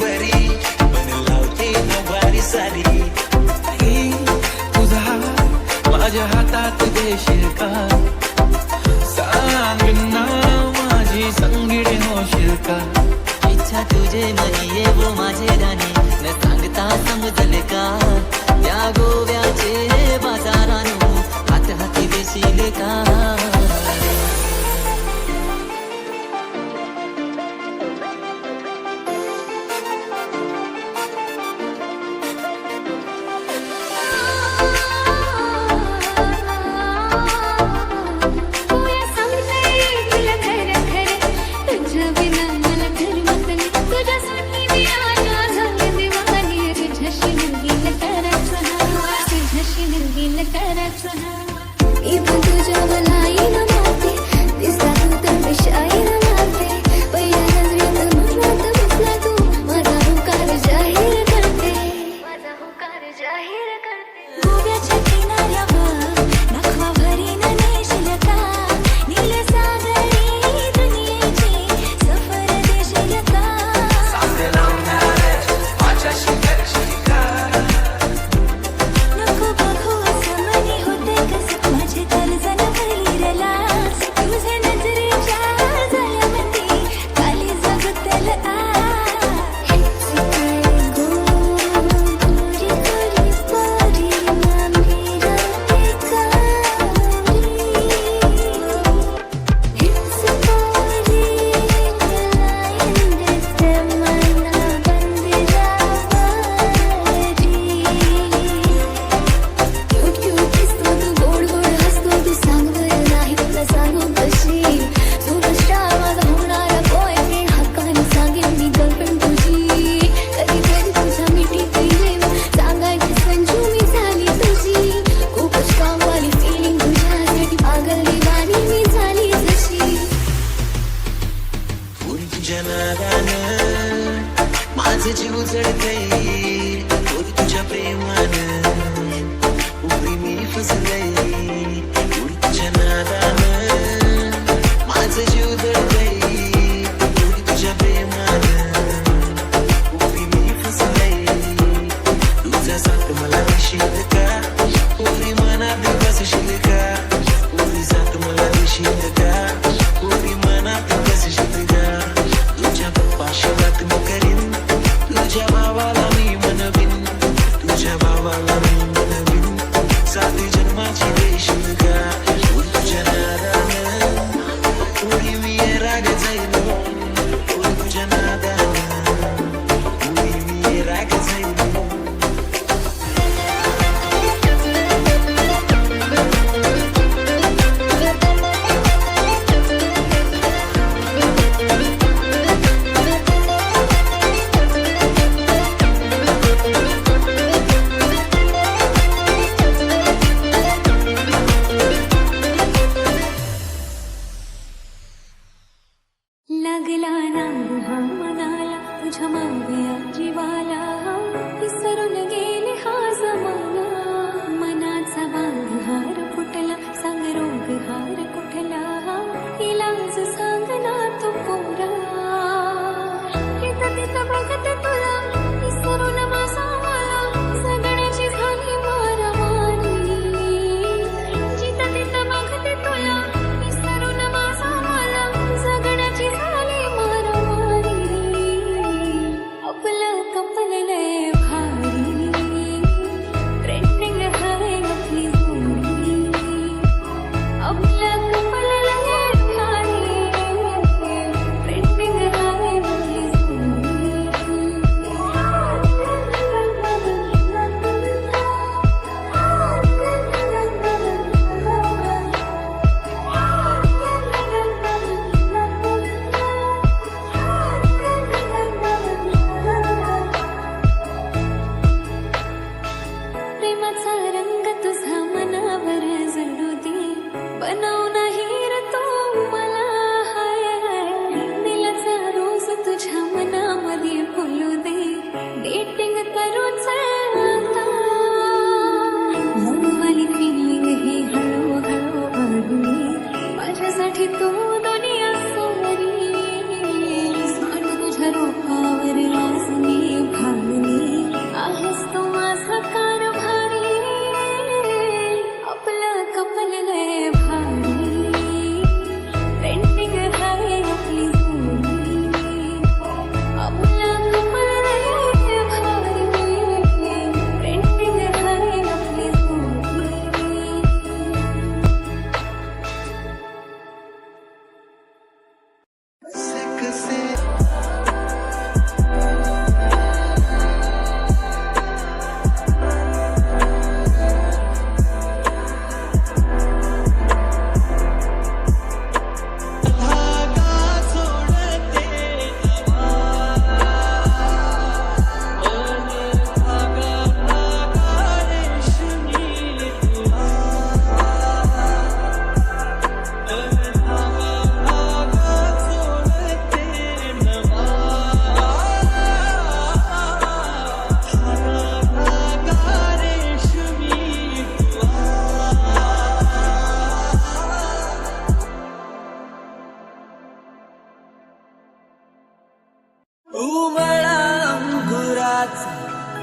परी पण लावते नवारी सारी. तुझा हात माझ्या हातात देशील का, सांग ना माझी संगीत होशील का. इच्छा तुझे मनी ये वो माझे गाणे न सांगता समजले का. त्या गोव्याचे बाजारानो हात हाती देशील का. माझे जीव जळतय तुझ्या प्रेमानं, उरी मी फसलय तुझ्या नादानं. माझे जीव जळतय तुझ्या प्रेमानं, उरी मी फसलय. तुझा साथ मला देशील का, उरी मनात बसशील का. उरी साथ मला देशील का, उरी मनात बसशील का. तुझ्या पप्पाशी बातमी करीन, तुझ्या भावाला मी म्हणवीन, तुझ्या भावाला मी म्हणवीन. सात जन्माची देशील का.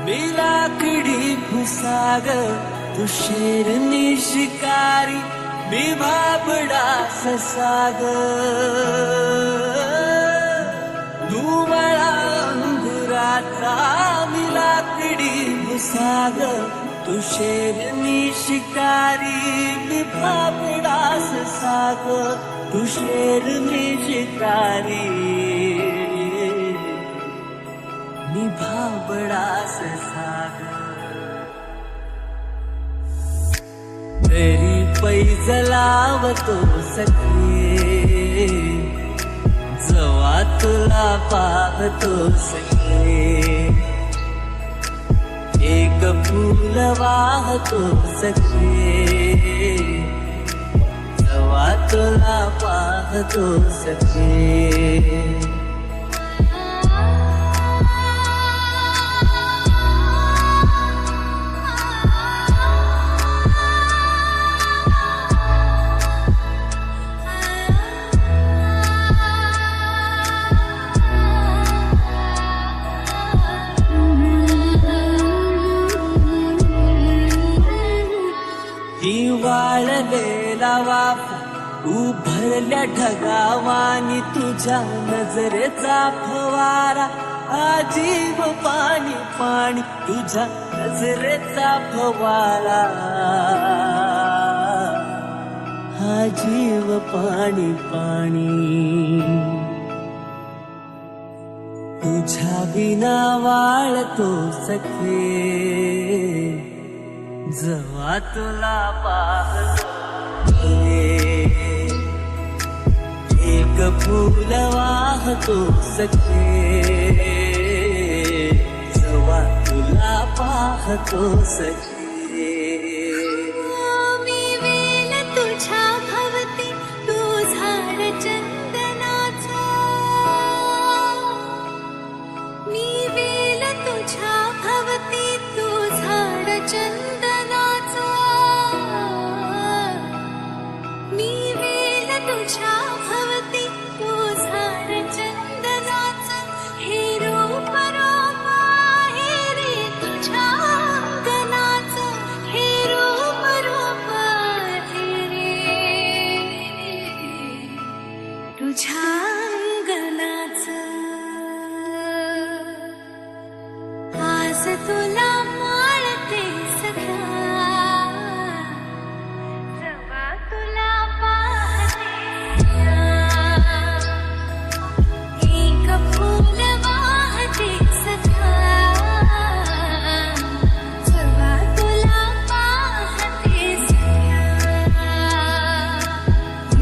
मी लाकडी भुसाग, तू शेरनी शिकारी, मी भाबडा ससाग. तू मला अंगुराचा, मी लाकडी भुसाग, तू शेरनी शिकारी, मी भाबडा ससाग. तू शेरनी शिकारी, मी भाबडा ससाग. तरी पैज लावतो सखे, जवा तुला पाहतो सखे. एक फूल वाहतो सखे, जवा तुला पाहतो सखे. वाळलेला वाफ उभरल्या ढगावानी, तुझ्या नजरेचा फवारा, आजीव पाणी पाणी, तुझ्या नजरेचा फवारा, आजीव पाणी पाणी. तुझ्या बिना वाळतो सखे, जवा तुला पाहतो. एक फूल वाहतो सखे, जवा तुला पाहतो सखे. मी वेल तुझ्या भवती, तू झाड चंदनाचा. मी वेल तुझ्या भवती, तू झाड चंदनाचा. मी वेल तुझ्या भवती, तू झाड चंदनाचा. हे रूप रूप आहे रे तुझ्या अंगणाचं, हे रूप रूप आहे रे तुझ्या अंगणाचं. आज तुला माळते सख्या, जवा तुला पाहते. एक फूल वाहते सख्या, जवा तुला पाहते सख्या.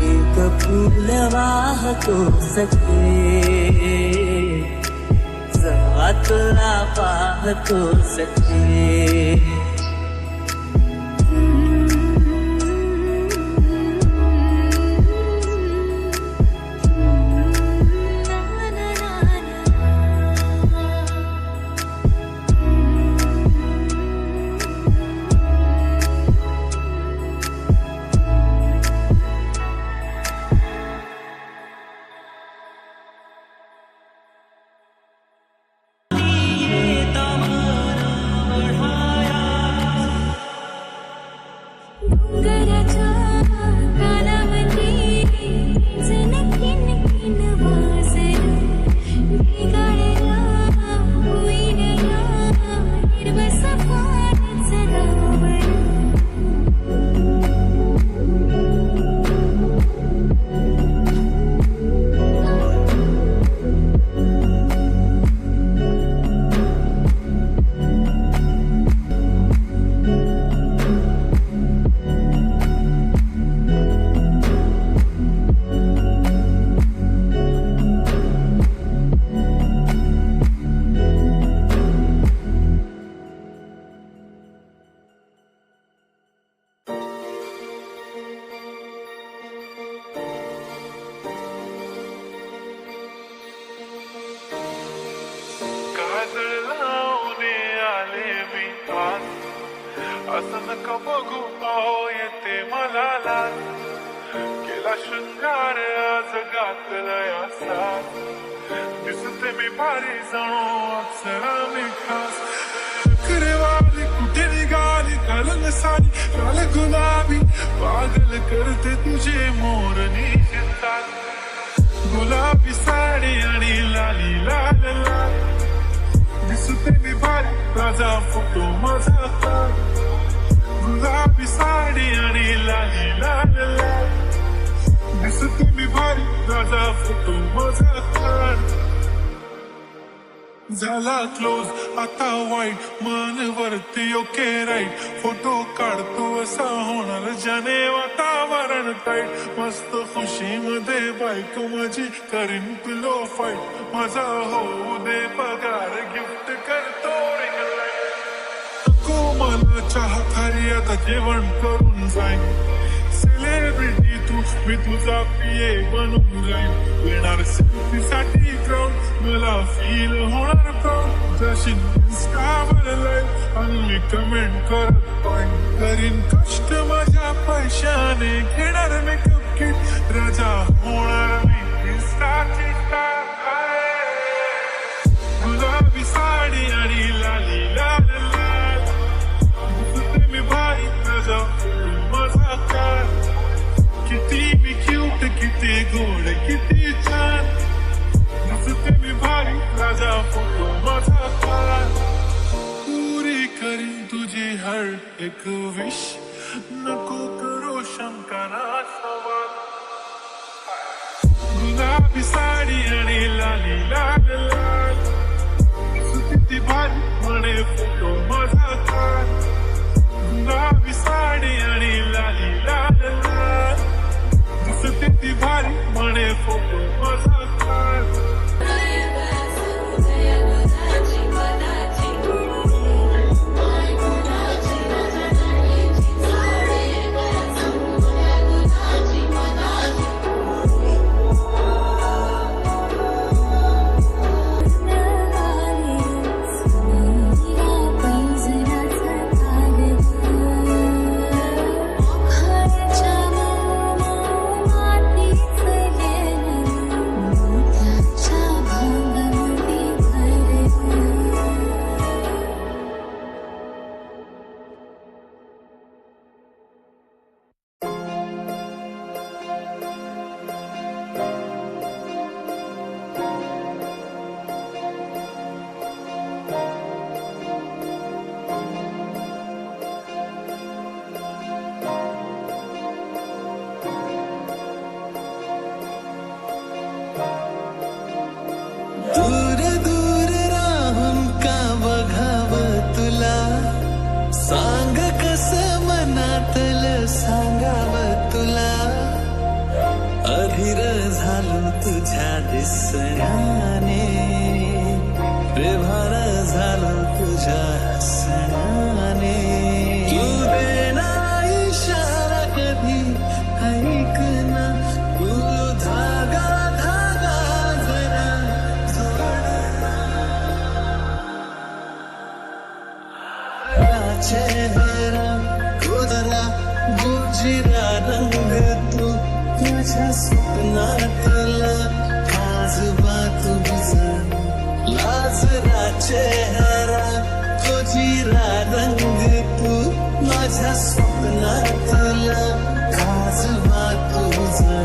एक फूल वाहतो सखे, जवा तुला पाहतो सखे. असं नका बघू अहो येते मला लाज, केला शृंगार आज घातलाय असा, दिसते मी भारी जाणू अप्सरा मी खास. साडी लाल गुलाबी पागल करते तुझे मोरनी चिंतात गुलाबी साडी आणि लाली लाल लाल दिसते मी भारी राजा फोटो माझा काढ गुलाबी साडी आणि लाली लाल लाल दिसते मी भारी राजा फोटो माझा काढ झाला क्लोज आता वाईट मन वरती ओके राईट फोटो काढतो असा होणार ज्याने वातावरण टाईट मस्त खुशी मध्ये बायको माझी करीन पिलो फाईट माझा होऊ दे पगार गिफ्ट करतो रिंग लाईट नको मला चहा खारी आता जेवण करून जाईन सेलिब्रिटी तू मी तुझा पिये बनून जाईन येणार सेल्फी साठी क्राऊड मला फील होणार प्राऊड जशी इंस्टावर लाईव्ह आणि मी कमेंट करत पॉइंट करीन कष्ट माझ्या पैशाने घेणार मेकअप किट राजा होणार मी इंस्टाची स्टार गुलाबी साडी आणि लाली लाल लाल दिसते मी भारी राजा माझा काळ किती मी क्यूट किती गोड किती छान दिसते मी भारी राजा फोटो माझा काळ पुरी करीन तुझी हर एक विश नको करू शंका ना सवाल गुलाबी साडी आणि लाली लाल लाल दिसते ती भारी म्हणे फोटो माझा काळ गुलाबी साडी आणि लाली लाल लाल दिसते ती भारी म्हणे फोटो माझा काढ दूर दूर राहून का बघावं तुला सांग कसं मनातलं सांगावं तुला अधीर झालो तुझ्या दिसण्याने बेभान झालो तुझ्या हसण्याने तू देना इशारा कधी ऐक ना तू धागा धागा जरा चेहरा खुदरा गुजरा रंग तू तुझ्या स्वप्नातला आजोबा तुझा लाजरा चेहरा तुझीरा रंग तू माझ्या स्वप्नातला आजोबा तुझा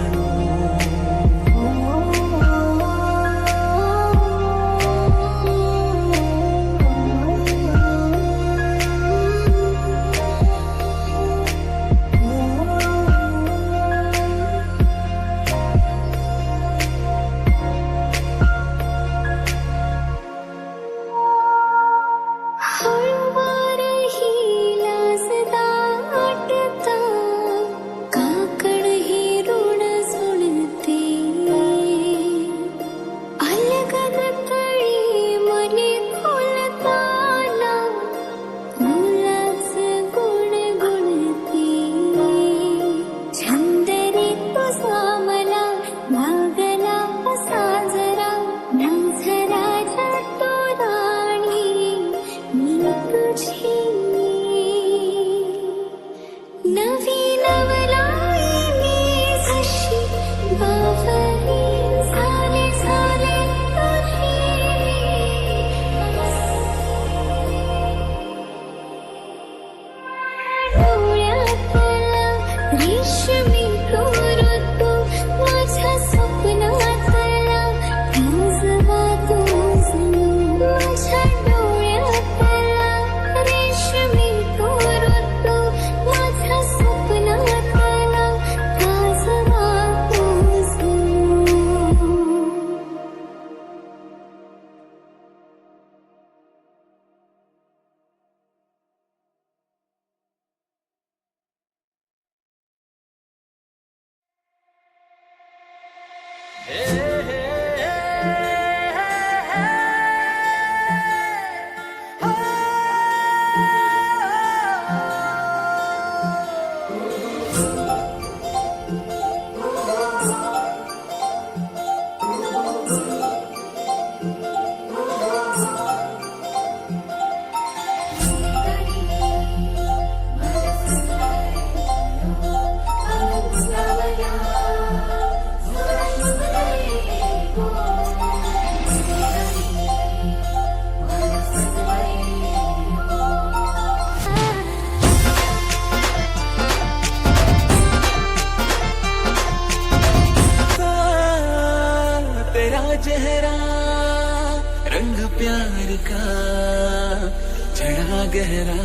गहरा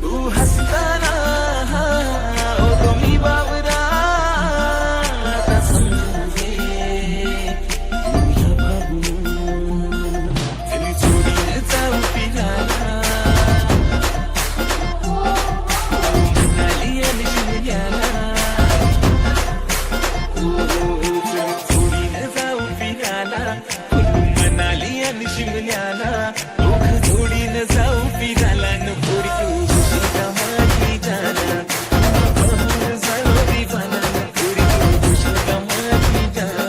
तू हसताना ओ तो मी बावरा आता समजून घे तुझ्या बाबून तरी चोरीने जाऊ पिराला म्हणाली आणि शिवल्याला चोरीने जाऊ पिराला म्हणाली आणि शिवल्याला दोघ जोडीनं जाऊ पिराला न पोरी तू खुशीला माझी जाना जाऊ दिवाना न पोरी तू खुशीला माझी जाना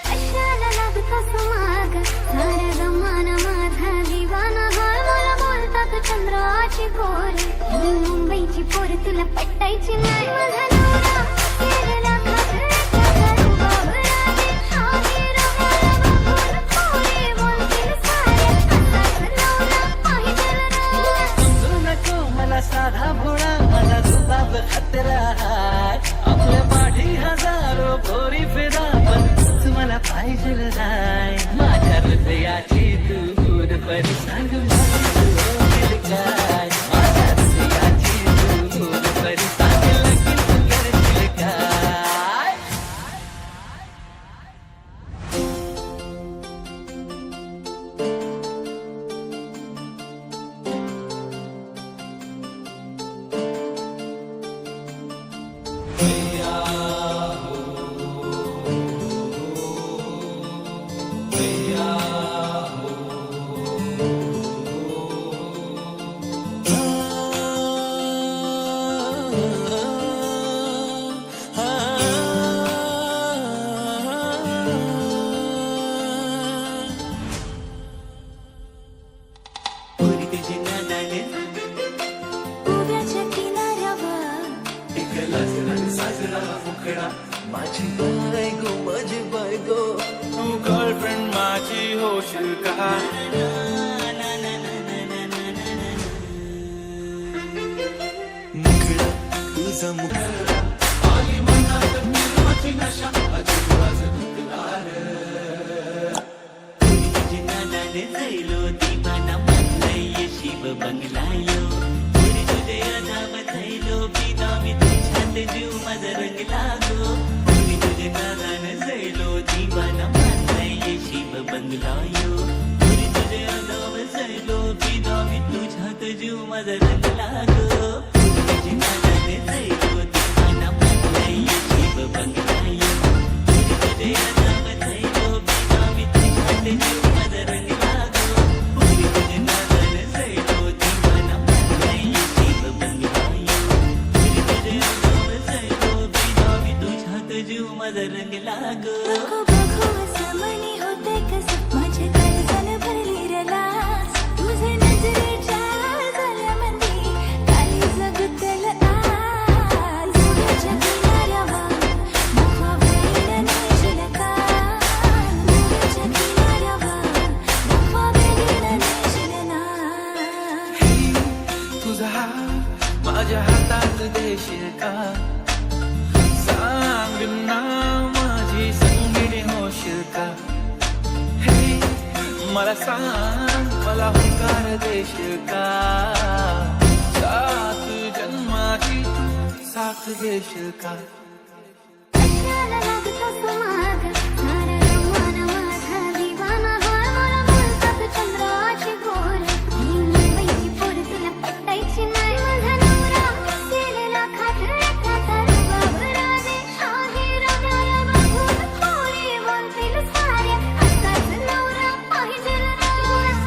कशाला लागतो समाग सारा जमाना माझा दिवाना हाय मला बोलतात चंद्राची पोर ही मुंबईची पोर तुला पटायची नाही माझा नवरा केलेला खातरचा करू बाबरा दे शाहीर मला बघून पोरी बोलतील साऱ्या असाच नवरा पाहिजे ना समजू नको मला साधा भोळा माझा रुबाब खतरा आपल्या पाठी हजारो पोरी फिरा पण तूच मला पाहिजे नाही माझ्या हृदयाची तू दूर परी सांग माझी तू होईल काय माझ्या हृदयाची तू दूर परी सांग लगीन तू करशील काय पोरी तुझे नादाले उभ्याच्या किनाऱ्यावर माझी बायको तू गर्लफ्रेंड माझी होशील का मुखडा तुझा मुखडा तुझे नादाले जायलो दिवाना म्हणलंय शिव बंगलायो पुरी तुझे अनाम थैलो बिना मी तुझ्यात जीव माझा रंगला गो पुरी तुझे नादाने जायलो दिवाना म्हणलंय शिव बंगलायो पुरी तुझे अनाम जायलो बिना मी तुझ्यात जीव माझा रंगला गो पुरी तुझे नादाने जायलो दिवाना म्हणलंय शिव बंगलायो पुरी तुझे अनाम थैलो बिना मी तुझ्यात जीव माझा रंगला गो पुरी तुझे नादाने जायलो दिवाना म्हणलंय शिव बंगलायो पुरी तुझे अनाम जायलो बिना मी तुझ्यात जीव माझा रंगला गो नको बघू असं मनी होते कसं माझे काळजानं भरली रे लाज तुझे नजरेच्या झाल्यामध्ये काळीज गुंतल आज उभ्याच्या किनाऱ्यावर नको वेडीनं नेशील का उभ्याच्या किनाऱ्यावर नको वेडीनं नेशील ना तुझा हात माझ्या हातात देशील का सांग ना माझी संगिणी होशील का हे मला सांग मला होकार देशील का सात जन्माची तू साथ देशील का कशाला लागतो समाग सारा जमाना माझा दिवाना हाय मला बोलतात चंद्राची पोर ही मुंबईची पोर तुला पटायची नाही माझा नवरा केलेला खातरचा करू बाबरा दे शाहीर मला बघून पोरी बोलतील साऱ्या असाच नवरा पाहिजे ना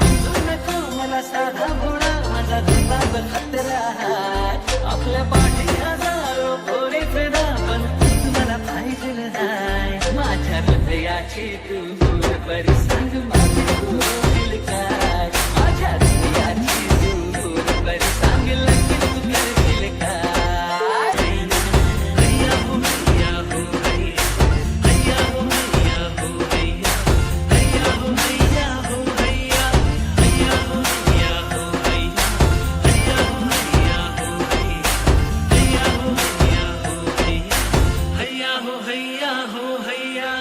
समजू नको मला साधा भोळा माझा रुबाब खतरा आपल्या पाठी हजारो पोरी फिरा पण तूच मला पाहिजे नाही माझ्या हृदयाची तू दूर परी सांग माझी तू होईल काय माझ्या हृदयाची तू दूर परी सांग लगीन तू करशील काय हैया हो हैया हो हैया हैया हो हैया हो हैया हैया हो हैया हो हैया हैया हो हैया हो हैया हैया हो हैया हो हैया हैया हो हैया हो हैया हैया हो हैया हो हैया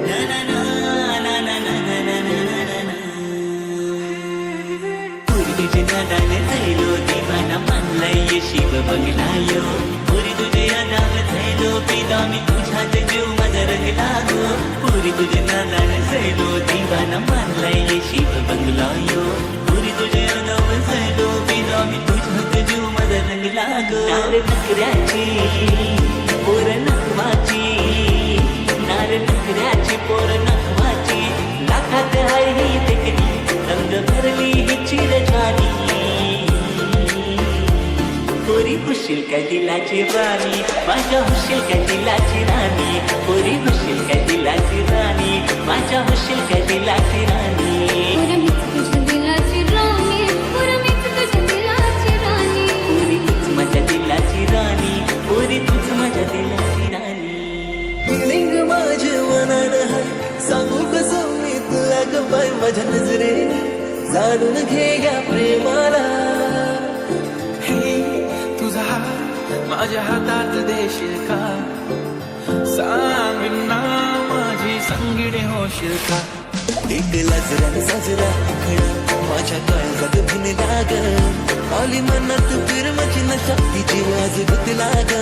na na na na na na Shiv बंगला यो पुरी तुझे अनाव थैलो पिदा मी तुझ्यात जीव माझा रंगला गो पुरी तुझे नादान झैलो दिवाना मानलाय शिव बंगला यो पुरी तुझे अनाव थैलो पिदा मी तुझ्यात जीव माझा रंगला गो नार नखऱ्याची पोर नखवाची नार नखऱ्याची पोर नखवाची लाखात आहे ही देखणी रंग भरली ही चिरजानी पोरी हुशील का दिलाची राणी माझ्या हुशील का दिलाची राणी पोरी हुशील का दिलाची राणी माझ्या हुशील का दिलाची राणी पुरमीच तुझ्या दिलाची राणी पुरमीच तुझ्या दिलाची राणी पोरी तूच माझ्या दिलाची राणी पोरी तूच माझ्या दिलाची राणी फिलिंग माझ्या मनात हाय सांगू कसं मी तुला ग बाय माझ्या नजरेने जाणून घे या प्रेमाला हे तुझा हात माझ्या हातात देशील का सांग ना माझी संगीडे होशील का एक लाजरा साजरा खडा माझ्या काळजात भिनला ग आली मनात फिरमाची नशा तिची वाज गुतला ग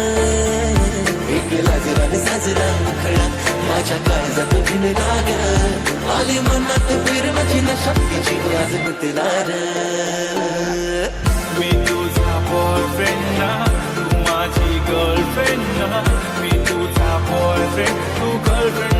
एक लाजरा साजरा खडा माझ्या काळजात भिनला ग आली मनात फिरमाची नशा तिची वाज गुतला ग मी तुझा बॉयफ्रेंड ना तू माझी गर्लफ्रेंड ना मी तुझा बॉयफ्रेंड तू गर्लफ्रेंड